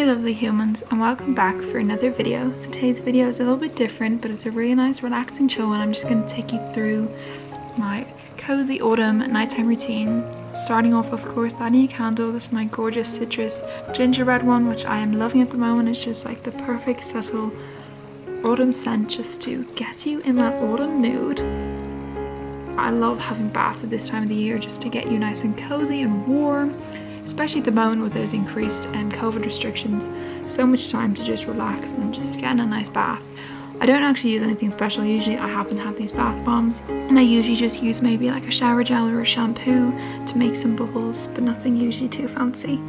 lovely humans, and welcome back for another video. So today's video is a little bit different, but it's a really nice relaxing chill one. I'm just going to take you through my cozy autumn nighttime routine. Starting off, of course, lighting a candle. This is my gorgeous citrus gingerbread one, which I am loving at the moment. It's just like the perfect subtle autumn scent just to get you in that autumn mood. I love having baths at this time of the year just to get you nice and cozy and warm, especially at the moment with those increased COVID restrictions. So much time to just relax and just get in a nice bath. I don't actually use anything special. Usually I happen to have these bath bombs, and I usually just use maybe like a shower gel or a shampoo to make some bubbles, but nothing usually too fancy.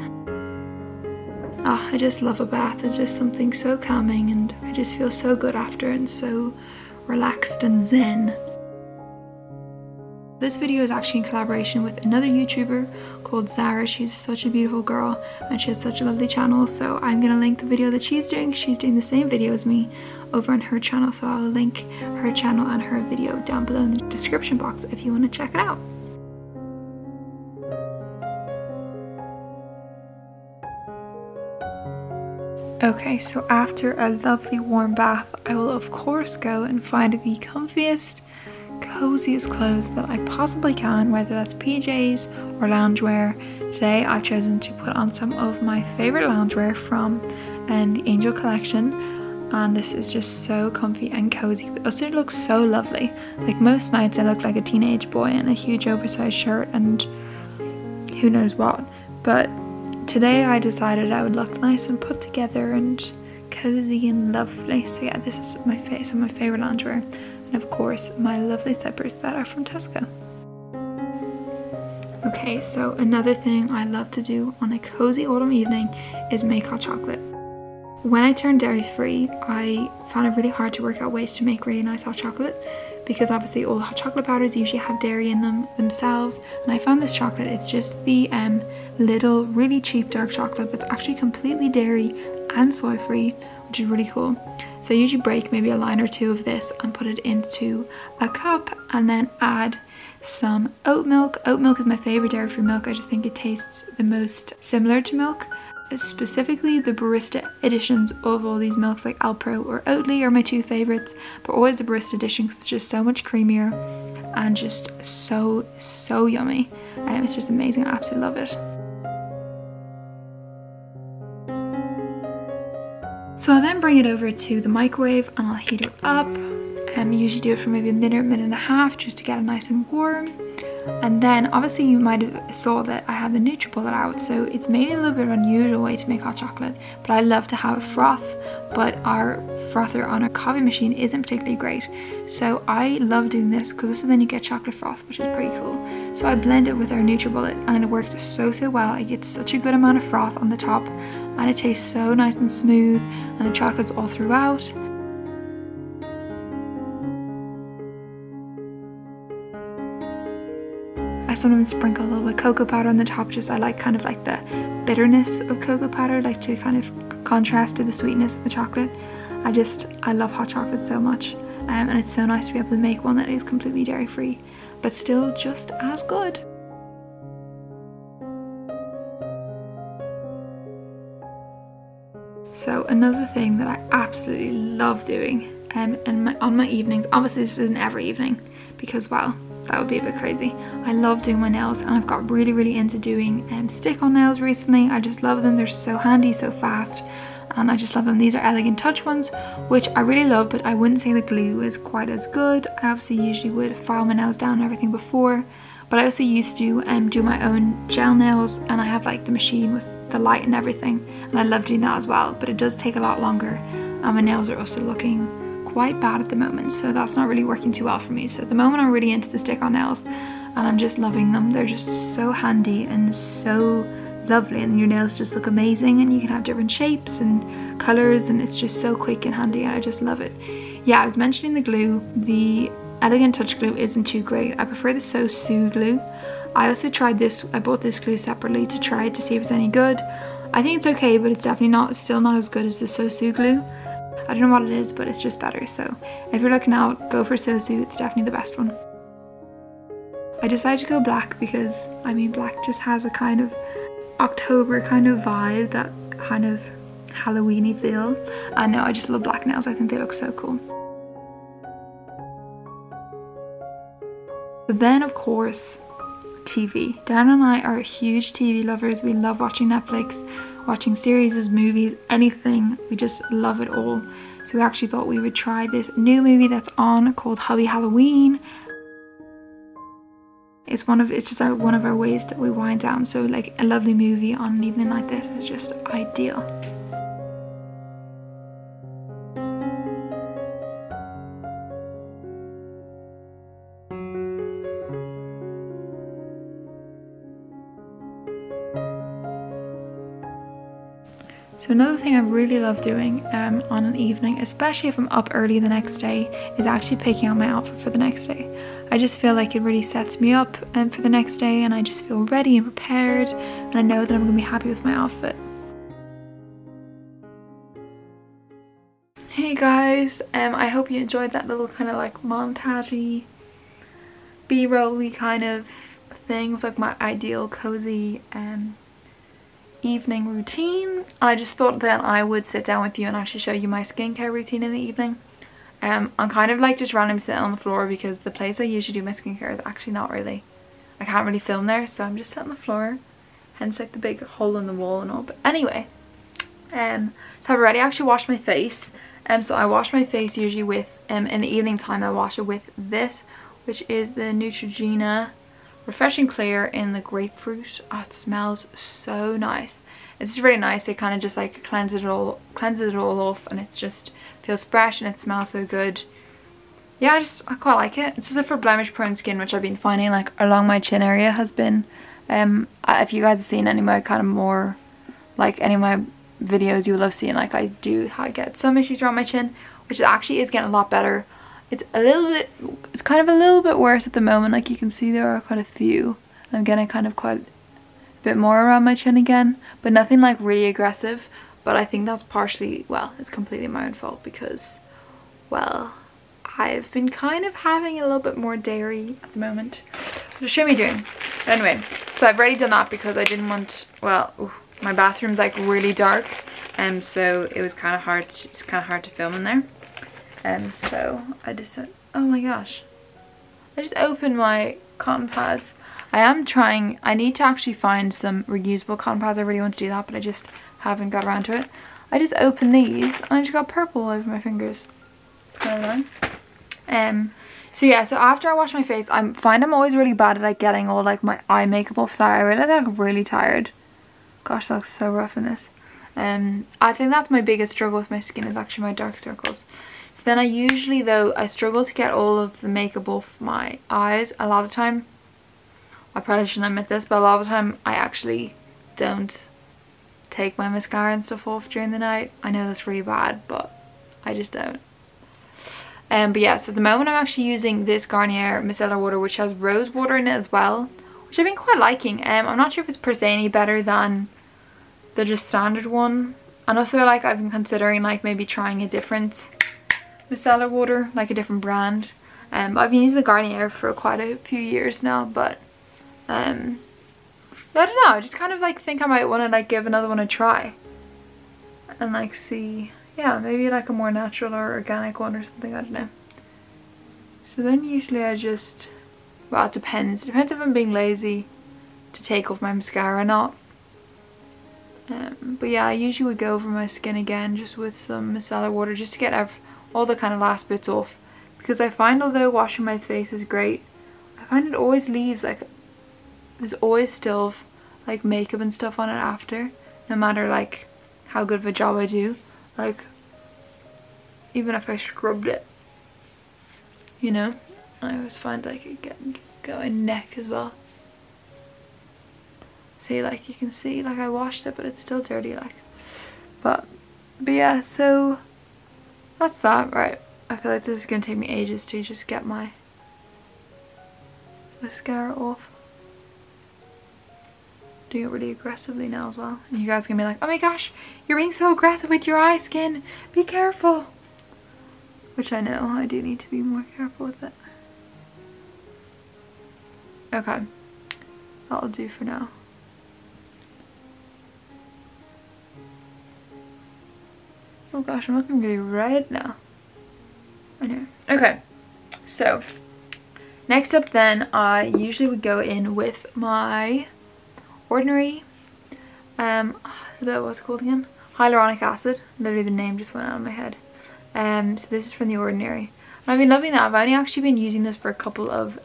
Oh, I just love a bath. It's just something so calming, and I just feel so good after and so relaxed and zen. This video is actually in collaboration with another YouTuber called Zahra. She's such a beautiful girl and she has such a lovely channel, so I'm going to link the video that she's doing. She's doing the same video as me over on her channel, so I'll link her channel and her video down below in the description box if you want to check it out. Okay, so after a lovely warm bath, I will of course go and find the comfiest, coziest clothes that I possibly can, whether that's PJs or loungewear. Today I've chosen to put on some of my favorite loungewear from the Angel collection, and this is just so comfy and cozy, but also it looks so lovely. Like most nights I look like a teenage boy in a huge oversized shirt and who knows what, but today I decided I would look nice and put together and cozy and lovely. So yeah, this is some of my favorite loungewear. And of course, my lovely slippers that are from Tesco. Okay, so another thing I love to do on a cozy autumn evening is make hot chocolate. When I turned dairy free, I found it really hard to work out ways to make really nice hot chocolate, because obviously all hot chocolate powders usually have dairy in them themselves. And I found this chocolate, it's just the little really cheap dark chocolate, but it's actually completely dairy and soy free, which is really cool. So I usually break maybe a line or two of this and put it into a cup and then add some oat milk. Oat milk is my favorite dairy-free milk. I just think it tastes the most similar to milk. Specifically the barista editions of all these milks like Alpro or Oatly are my two favorites, but always the barista edition because it's just so much creamier and just so yummy. It's just amazing. I absolutely love it. So I'll then bring it over to the microwave and I'll heat it up. Usually do it for maybe a minute and a half just to get it nice and warm. And then obviously you might have saw that I have the NutriBullet out, so it's maybe a little bit of an unusual way to make hot chocolate, but I love to have a froth, but our frother on our coffee machine isn't particularly great. So I love doing this because this is then you get chocolate froth, which is pretty cool. So I blend it with our NutriBullet and it works so well. I get such a good amount of froth on the top and it tastes so nice and smooth, and the chocolate's all throughout. I sometimes sprinkle a little bit of cocoa powder on the top, just I like kind of like the bitterness of cocoa powder, like to kind of contrast to the sweetness of the chocolate. I love hot chocolate so much, and it's so nice to be able to make one that is completely dairy free but still just as good. So another thing that I absolutely love doing on my evenings, obviously this isn't every evening because, well, that would be a bit crazy. I love doing my nails, and I've got really into doing stick-on nails recently. I just love them. They're so handy, so fast, and I just love them. These are Elegant Touch ones, which I really love, but I wouldn't say the glue is quite as good. I obviously usually would file my nails down and everything before, but I also used to do my own gel nails, and I have like the machine with the light and everything, and I love doing that as well, but it does take a lot longer, and my nails are also looking quite bad at the moment, so that's not really working too well for me. So at the moment I'm really into the stick-on nails and I'm just loving them. They're just so handy and so lovely, and your nails just look amazing, and you can have different shapes and colors, and it's just so quick and handy, and I just love it. Yeah, I was mentioning the glue. The Elegant Touch glue isn't too great. I prefer the So Sue glue. I also tried this. I bought this glue separately to try it to see if it's any good. I think it's okay, but it's definitely still not as good as the So Sue glue. I don't know what it is, but it's just better. So if you're looking out, go for So Sue. It's definitely the best one. I decided to go black because, I mean, black just has a kind of October kind of vibe that kind of Halloweeny feel. I know, I just love black nails. I think they look so cool. But then of course, TV. Dan and I are huge TV lovers. We love watching Netflix, watching series, movies, anything. We just love it all. So we actually thought we would try this new movie that's on called Hubby Halloween. It's just one of our ways that we wind down. So like a lovely movie on an evening like this is just ideal. So another thing I really love doing on an evening, especially if I'm up early the next day, is actually picking out my outfit for the next day. I just feel like it really sets me up for the next day, and I just feel ready and prepared, and I know that I'm going to be happy with my outfit. Hey guys, I hope you enjoyed that little kind of like montage-y, B-roll-y kind of thing with like my ideal cozy evening routine. I just thought that I would sit down with you and actually show you my skincare routine in the evening. I'm kind of like just randomly sitting on the floor because the place I usually do my skincare is actually not really, I can't really film there, so I'm just sitting on the floor, hence like the big hole in the wall and all. But anyway, so I've already actually washed my face. So I wash my face usually with, in the evening time I wash it with this, which is the Neutrogena Refreshing Clear in the grapefruit. Oh, it smells so nice. It's just really nice. It kind of just like cleanses it all off, and it's just feels fresh and it smells so good. Yeah, I quite like it. It's just for blemish prone skin, which I've been finding like along my chin area has been, if you guys have seen any of my kind of more, like any of my videos, you will have seen like I get some issues around my chin, which actually is getting a lot better. It's kind of a little bit worse at the moment. Like you can see there are quite a few. I'm getting kind of quite a bit more around my chin again, but nothing like really aggressive. But I think that's partially, well, it's completely my own fault because, well, I've been kind of having a little bit more dairy at the moment. So show me doing. But anyway, so I've already done that because I didn't want, well, my bathroom's like really dark, and so it was kind of hard. It's kind of hard to film in there. So I just said, oh my gosh, I just opened my cotton pads. I need to actually find some reusable cotton pads. I really want to do that, but I just haven't got around to it. I just opened these and I just got purple all over my fingers. It's kind of annoying. So yeah, so after I wash my face, I find I'm always really bad at like getting all like my eye makeup off. Sorry, I realize I'm really tired. Gosh, that looks so rough in this. I think that's my biggest struggle with my skin, is actually my dark circles. So then I usually, though, I struggle to get all of the makeup off my eyes. A lot of the time, I probably shouldn't admit this, but a lot of the time I actually don't take my mascara and stuff off during the night. I know that's really bad, but I just don't. But yeah, so at the moment I'm actually using this Garnier micellar water, which has rose water in it as well, which I've been quite liking. I'm not sure if it's per se any better than the just standard one. And also like I've been considering like maybe trying a different micellar water, like a different brand. But I've been using the Garnier for quite a few years now, but I don't know, I just kind of like think I might want to like give another one a try and like see, yeah, maybe like a more natural or organic one or something, I don't know. So then usually I just, well, it depends if I'm being lazy to take off my mascara or not. But yeah, I usually would go over my skin again just with some micellar water just to get all the kind of last bits off, because I find although washing my face is great, I find it always leaves like, there's always still like makeup and stuff on it after, no matter like how good of a job I do, like even if I scrubbed it, you know. I always find like it getting my neck as well. See, like you can see like I washed it but it's still dirty, like, but yeah, so that's that. Right, I feel like this is gonna take me ages to just get my mascara off. Doing it really aggressively now as well, and you guys are gonna be like, oh my gosh, you're being so aggressive with your eye skin, be careful. Which I know I do need to be more careful with it. Okay, that'll do for now. Oh gosh, I'm looking really red now. I know. Okay, so next up then, I usually would go in with my Ordinary, what's it called again? Hyaluronic acid. Literally the name just went out of my head. So this is from The Ordinary. And I've been loving that. I've only actually been using this for a couple of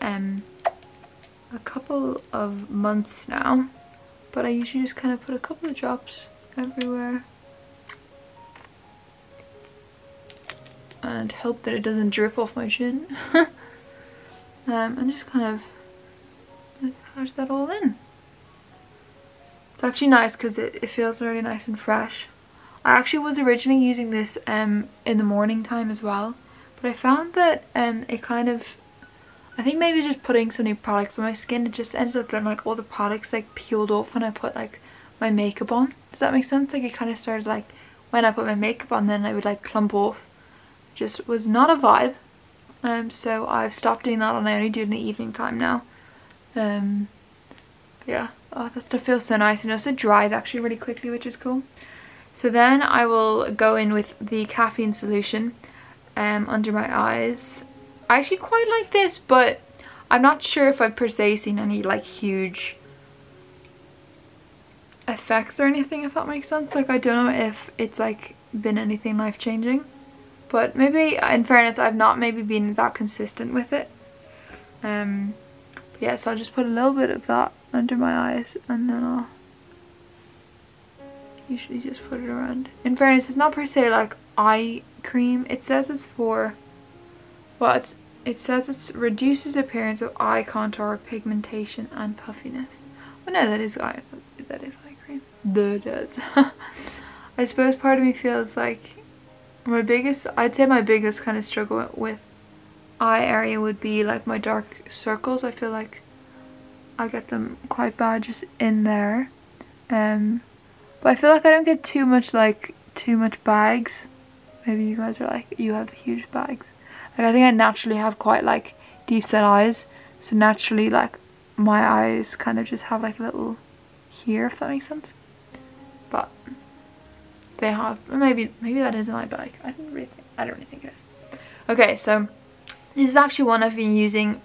months now. But I usually just kind of put a couple of drops everywhere. And hope that it doesn't drip off my chin. And just kind of patch that all in. It's actually nice because it feels really nice and fresh. I actually was originally using this in the morning time as well, but I found that it kind of, I think maybe just putting some new products on my skin, it just ended up looking like all the products like peeled off when I put like my makeup on. Does that make sense? Like it kind of started like when I put my makeup on, then I would like clump off. Just was not a vibe. So I've stopped doing that and I only do it in the evening time now. Yeah. Oh, that stuff feels so nice, and it also dries actually really quickly, which is cool. So then I will go in with the caffeine solution under my eyes. I actually quite like this, but I'm not sure if I've per se seen any like huge effects or anything, if that makes sense. Like I don't know if it's like been anything life-changing, but maybe in fairness I've not maybe been that consistent with it. Yeah, so I'll just put a little bit of that under my eyes, and then I'll usually just put it around. In fairness, it's not per se like eye cream. It says it's for, well, it says it reduces the appearance of eye contour, pigmentation, and puffiness. Well, no, that is eye cream. That does. I suppose part of me feels like I'd say my biggest kind of struggle with eye area would be like my dark circles. I feel like I get them quite bad just in there. But I feel like I don't get too much bags. Maybe you guys are like, you have huge bags. Like I think I naturally have quite like deep set eyes, so naturally like my eyes kind of just have like a little here, if that makes sense. But they have, maybe that is my bag. I don't really think it is. Okay, so this is actually one I've been using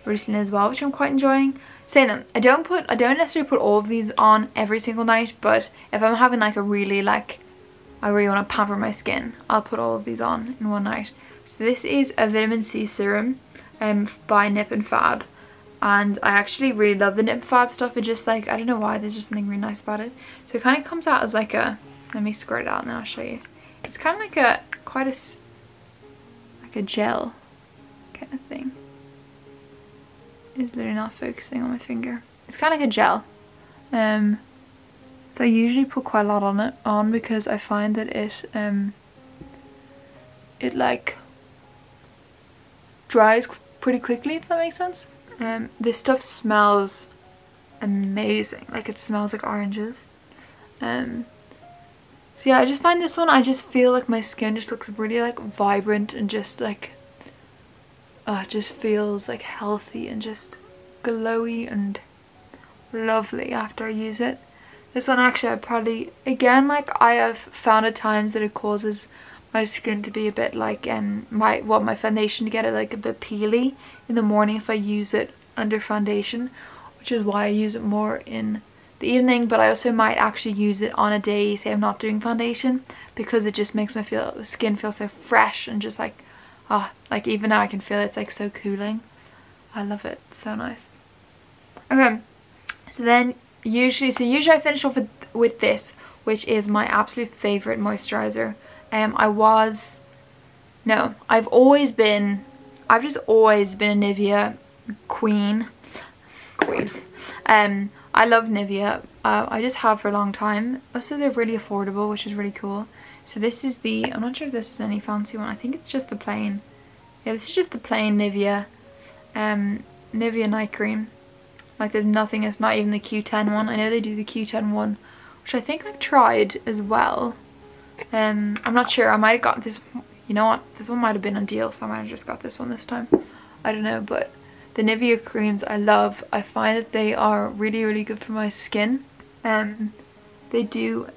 recently as well, which I'm quite enjoying. Saying that, I don't necessarily put all of these on every single night, but if I'm having like I really want to pamper my skin, I'll put all of these on in one night. So this is a vitamin C serum by Nip and Fab, and I actually really love the Nip and Fab stuff. It just like, I don't know why, there's just something really nice about it. So it kind of comes out as like a, let me squirt it out and then I'll show you. It's kind of like like a gel kind of thing. It's literally not focusing on my finger. It's kind of like a gel. So I usually put quite a lot on because I find that it like dries pretty quickly, if that makes sense. This stuff smells amazing. Like it smells like oranges. So yeah, I just find this one, I just feel like my skin just looks really like vibrant and just like it just feels like healthy and just glowy and lovely after I use it. This one actually I probably, again, like I have found at times that it causes my skin to be a bit like my foundation to get it like a bit peely in the morning if I use it under foundation, which is why I use it more in the evening. But I also might actually use it on a day, say I'm not doing foundation, because it just makes my skin feel so fresh and just like, like even now I can feel it's like so cooling. I love it, it's so nice. Okay, so then usually I finish off with this, which is my absolute favorite moisturizer. I've just always been a Nivea queen. I love Nivea. I just have for a long time. Also, they're really affordable, which is really cool. So this is the, I'm not sure if this is any fancy one. I think it's just the plain. Yeah, this is just the plain Nivea night cream. Like there's nothing, it's not even the Q10 one. I know they do the Q10 one, which I think I've tried as well. I'm not sure, I might have got this, you know what, this one might have been on deal, so I might have just got this one this time. I don't know, but the Nivea creams I love. I find that they are really, really good for my skin. They do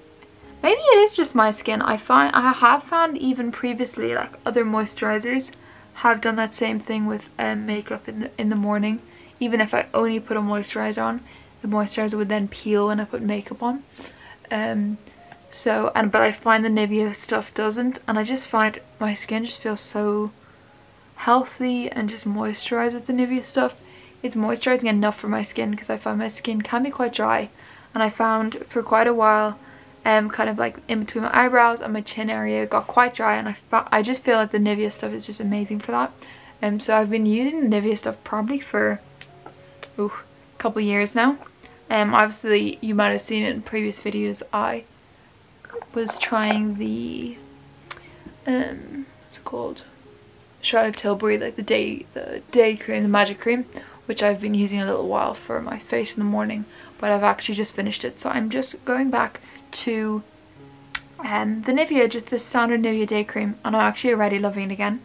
maybe it is just my skin. I have found even previously, like other moisturizers have done that same thing with makeup in the morning. Even if I only put a moisturizer on, the moisturizer would then peel when I put makeup on. But I find the Nivea stuff doesn't, and I just find my skin just feels so healthy and just moisturized with the Nivea stuff. It's moisturizing enough for my skin, because I find my skin can be quite dry, and I found for quite a while kind of like in between my eyebrows and my chin area got quite dry, and I just feel like the Nivea stuff is just amazing for that. So I've been using the Nivea stuff probably for a couple years now. Obviously you might have seen it in previous videos. I was trying the what's it called, Charlotte Tilbury, like the day cream, the magic cream, which I've been using a little while for my face in the morning, but I've actually just finished it, so I'm just going back to the Nivea, just the standard Nivea day cream, and I'm actually already loving it again.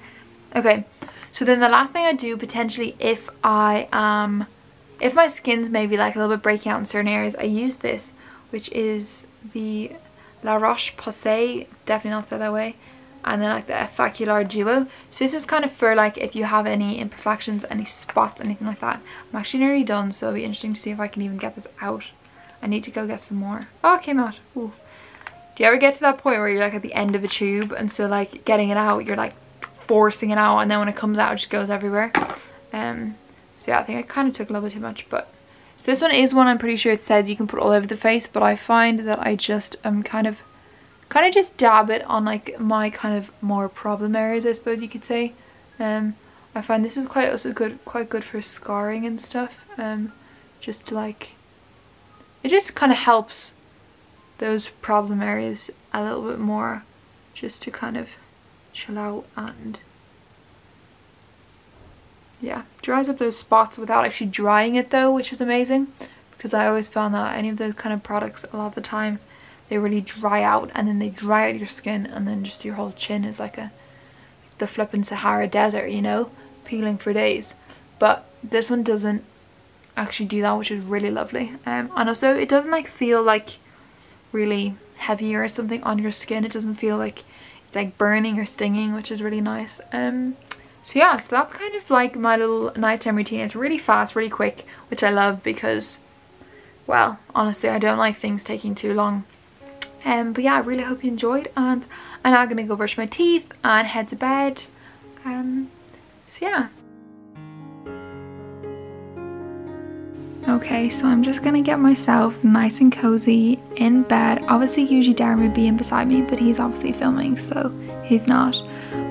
Okay, so then the last thing I do potentially, if my skin's maybe like a little bit breaking out in certain areas, I use this, which is the La Roche-Posay, definitely not said that way, and then like the Facular Duo. So this is kind of for like if you have any imperfections, any spots, anything like that. I'm actually nearly done, so it'll be interesting to see if I can even get this out. I need to go get some more. Oh, it came out. Ooh. Do you ever get to that point where you're like at the end of a tube, and so like getting it out, you're like forcing it out, and then when it comes out it just goes everywhere? So yeah, I think I kind of took a little bit too much, but so this one is one I'm pretty sure it says you can put all over the face, but I find that I just kind of just dab it on like my kind of more problem areas, I suppose you could say. I find this is quite good for scarring and stuff. Just to like, it just kind of helps those problem areas a little bit more, just to kind of chill out, and yeah, dries up those spots without actually drying it though, which is amazing, because I always found that any of those kind of products, a lot of the time they really dry out, and then they dry out your skin, and then just your whole chin is like the flippin' Sahara Desert, you know, peeling for days. But this one doesn't actually do that, which is really lovely. And also it doesn't like feel like really heavy or something on your skin. It doesn't feel like it's like burning or stinging, which is really nice. So yeah, so that's kind of like my little nighttime routine. It's really fast, really quick, which I love, because, well, honestly, I don't like things taking too long. But yeah, I really hope you enjoyed, and I'm now gonna go brush my teeth and head to bed. So yeah. Okay, so I'm just gonna get myself nice and cozy in bed. Obviously, usually Darren would be in beside me, but he's obviously filming, so he's not.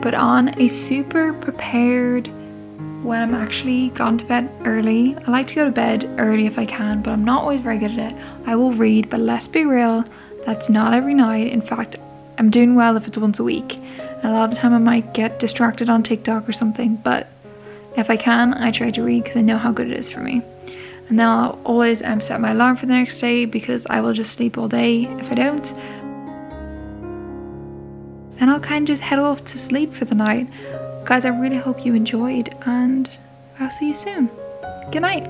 But on a super prepared, when I'm actually gone to bed early, I like to go to bed early if I can, but I'm not always very good at it. I will read, but let's be real, that's not every night. In fact, I'm doing well if it's once a week. And a lot of the time I might get distracted on TikTok or something, but if I can, I try to read because I know how good it is for me. And then I'll always set my alarm for the next day, because I will just sleep all day if I don't. Then I'll kind of just head off to sleep for the night. Guys, I really hope you enjoyed, and I'll see you soon. Good night.